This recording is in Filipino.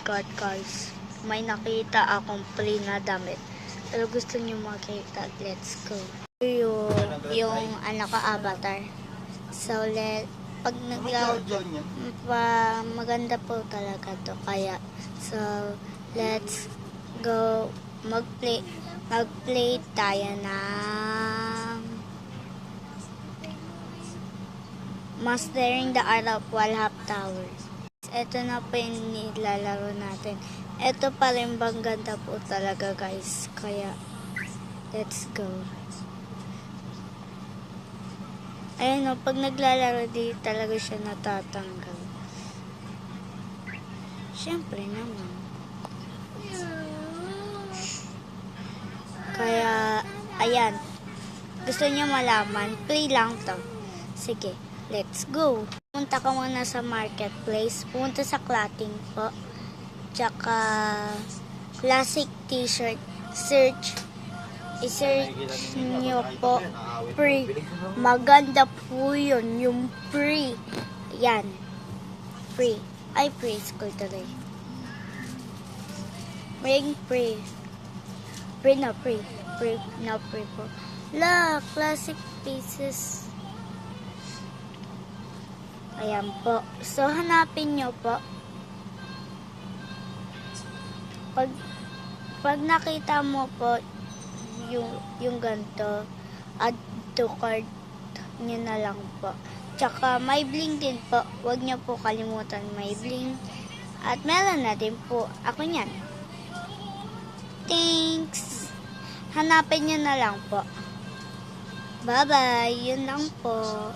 God guys, may nakita akong free na damit. Pero gusto niyo makita, let's go. Yung avatar. So pag maganda po talaga to, kaya so let's go magplay tayo ng Mastering the Art of Wallhap Tower. Ito na po yung nilalaro natin. Ito pa rin bang ganda po talaga guys. Kaya, let's go. Ayun o, pag naglalaro di talaga siya natatanggal. Siyempre naman. Kaya, ayan. Gusto niya malaman, free lang to. Sige, let's go. Punta ka muna sa marketplace. Punta sa clothing po. Tsaka classic t-shirt. I-search nyo po free. Maganda po yun. Yung free. Yan. Free. Ay, free school today. Ring free. Free na free. Free na free po. La, classic pieces. Ayan po. So, hanapin nyo po. Pag nakita mo po yung ganito, add to cart nyo na lang po. Tsaka may bling din po. Huwag nyo po kalimutan may bling. At meron na din po ako nyan. Thanks! Hanapin nyo na lang po. Bye-bye! Yun lang po.